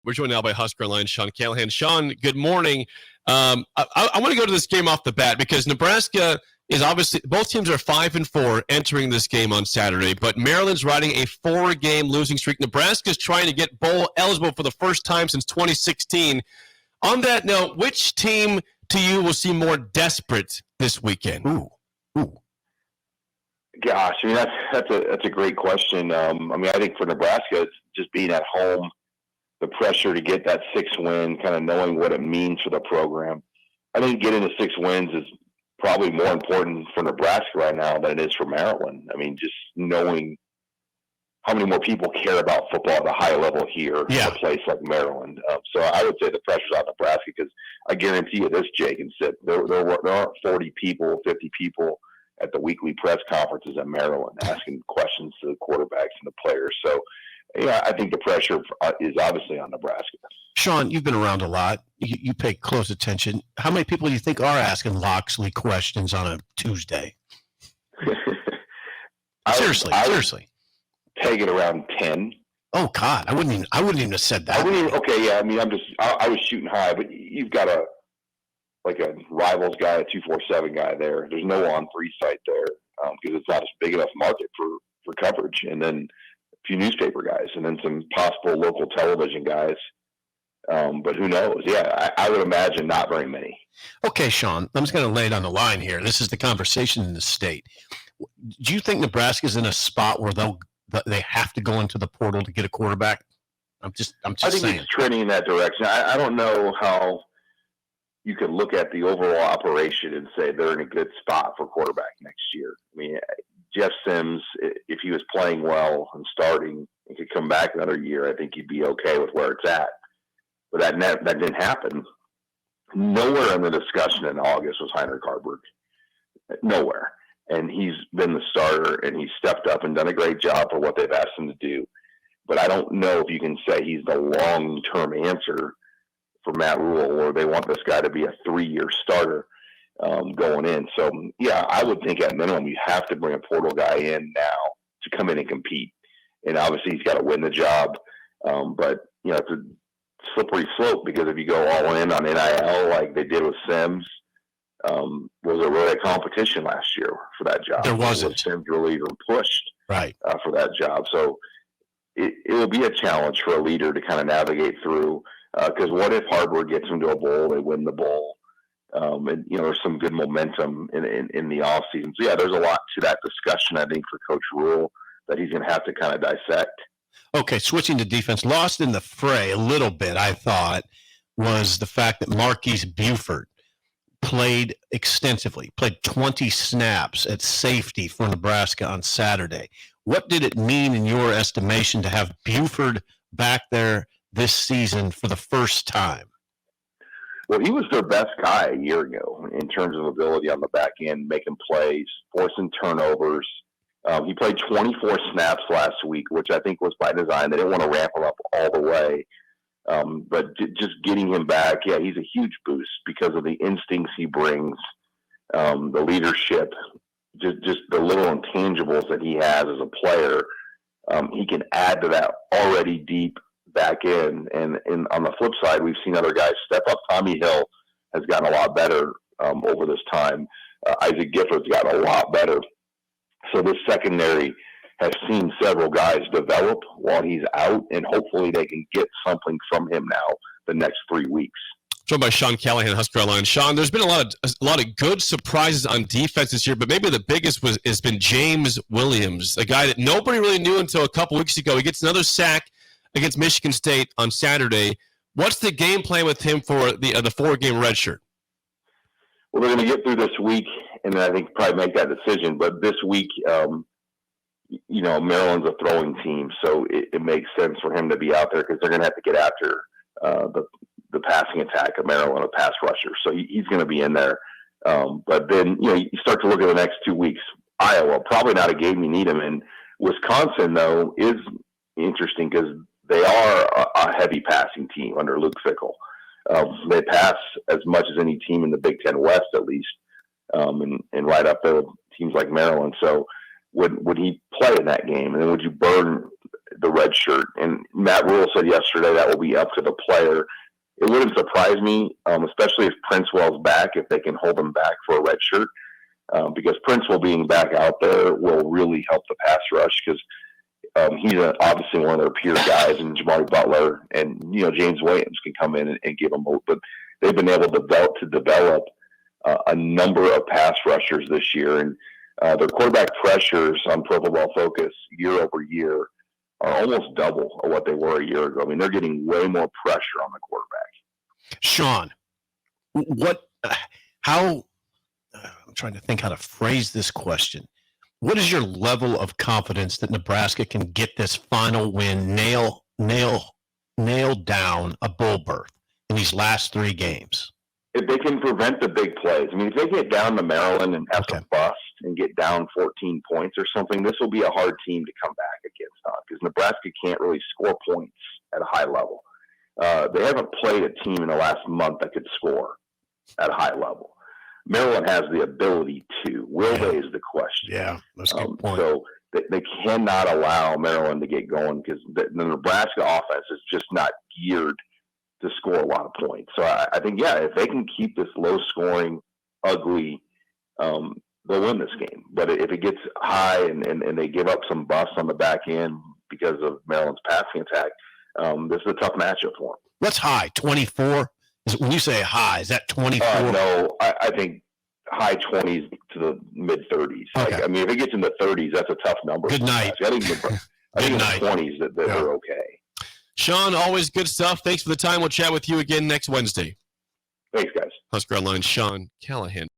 We're joined now by Husker Alliance Sean Callahan. Sean, good morning. I want to go to this game off the bat because Nebraska is obviously, both teams are 5-4 entering this game on Saturday, but Maryland's riding a 4-game losing streak. Nebraska's trying to get bowl eligible for the first time since 2016. On that note, which team to you will seem more desperate this weekend? Gosh, I mean that's a great question. I think for Nebraska, it's just being at home, the pressure to get that 6 win, kind of knowing what it means for the program. I think getting the 6 wins is probably more important for Nebraska right now than it is for Maryland. I mean, just knowing how many more people care about football at a high level here in a place like Maryland. So I would say the pressure's on Nebraska because I guarantee you this, Jake and Sid, there aren't 40 people, 50 people at the weekly press conferences at Maryland asking questions to the quarterbacks and the players. So, yeah, I think the pressure is obviously on Nebraska. Sean, you've been around a lot. You pay close attention. How many people do you think are asking Loxley questions on a Tuesday? Seriously. Take it around 10. Oh God, I wouldn't even have said that. I was shooting high, but you've got a Rivals guy, a 247 guy there. There's no On3 site there because it's not a big enough market for coverage. And then a few newspaper guys, and then some possible local television guys. But who knows? Yeah, I would imagine not very many. Okay, Sean, I'm just going to lay it on the line here. This is the conversation in the state. Do you think Nebraska's in a spot where they have to go into the portal to get a quarterback? I'm just saying. It's trending in that direction. I don't know how you could look at the overall operation and say they're in a good spot for quarterback next year. I mean, Jeff Sims, if he was playing well and starting and could come back another year, I think he'd be okay with where it's at. But that didn't happen. Nowhere in the discussion in August was Heinrich Haarberg. Nowhere. And he's been the starter, and he's stepped up and done a great job for what they've asked him to do. But I don't know if you can say he's the long-term answer for Matt Rule, or they want this guy to be a 3-year starter going in. So, yeah, I would think at minimum you have to bring a portal guy in now to come in and compete. And obviously he's got to win the job. But, it's a slippery slope because if you go all in on NIL like they did with Sims, was there really a competition last year for that job? There wasn't. Sims really even pushed right for that job. So it will be a challenge for a leader to kind of navigate through. Because what if Haarberg gets them to a bowl, they win the bowl, and there's some good momentum in the off season. So yeah, there's a lot to that discussion, I think, for Coach Rule that he's going to have to kind of dissect. Okay, switching to defense, lost in the fray a little bit, I thought, was the fact that Marquise Buford played extensively, played 20 snaps at safety for Nebraska on Saturday. What did it mean in your estimation to have Buford back there this season for the first time? Well, he was their best guy a year ago in terms of ability on the back end, making plays, forcing turnovers. He played 24 snaps last week, which I think was by design. They didn't want to ramp him up all the way. But just getting him back, yeah, he's a huge boost because of the instincts he brings, the leadership, just the little intangibles that he has as a player. He can add to that already deep back in. And on the flip side, we've seen other guys step up. Tommy Hill has gotten a lot better over this time. Isaac Gifford's gotten a lot better. So this secondary has seen several guys develop while he's out, and hopefully they can get something from him now the next 3 weeks. Joined by Sean Callahan, Husker Alliance. Sean, there's been a lot of good surprises on defense this year, but maybe the biggest has been James Williams, a guy that nobody really knew until a couple weeks ago. He gets another sack against Michigan State on Saturday. What's the game plan with him for the 4-game redshirt? Well, they're going to get through this week, and then I think probably make that decision. But this week, Maryland's a throwing team, so it makes sense for him to be out there because they're going to have to get after the passing attack of Maryland, a pass rusher. So he's going to be in there. But then, you start to look at the next 2 weeks. Iowa, probably not a game you need him in. Wisconsin, though, is interesting because they are a heavy passing team under Luke Fickell. They pass as much as any team in the Big Ten West, at least, and right up there with teams like Maryland. So would he play in that game? And then would you burn the red shirt. And Matt Rule said yesterday that will be up to the player. It wouldn't surprise me, especially if Princewell's back, if they can hold him back for a red shirt, because Princewell being back out there will really help the pass rush because he's obviously one of their peer guys, and Jamari Butler and James Williams can come in and give them hope. But they've been able to develop a number of pass rushers this year, and their quarterback pressures on Pro Football Focus year over year are almost double of what they were a year ago. I mean, they're getting way more pressure on the quarterback. Sean, I'm trying to think how to phrase this question. What is your level of confidence that Nebraska can get this final win, nail down a bowl berth in these last 3 games? If they can prevent the big plays. I mean, if they get down to Maryland and have to bust and get down 14 points or something, this will be a hard team to come back against, because Nebraska can't really score points at a high level. They haven't played a team in the last month that could score at a high level. Maryland has the ability to. Will they is the question. Yeah, that's a good point. So they cannot allow Maryland to get going because the Nebraska offense is just not geared to score a lot of points. So I think, if they can keep this low-scoring, ugly, they'll win this game. But if it gets high and they give up some busts on the back end because of Maryland's passing attack, this is a tough matchup for them. What's high? 24? When you say high, is that 24? No, I think high 20s to the mid-30s. Okay. I mean, if it gets in the 30s, that's a tough number. Good night. I think in the 20s that they're okay. Sean, always good stuff. Thanks for the time. We'll chat with you again next Wednesday. Thanks, guys. Husker Online, Sean Callahan.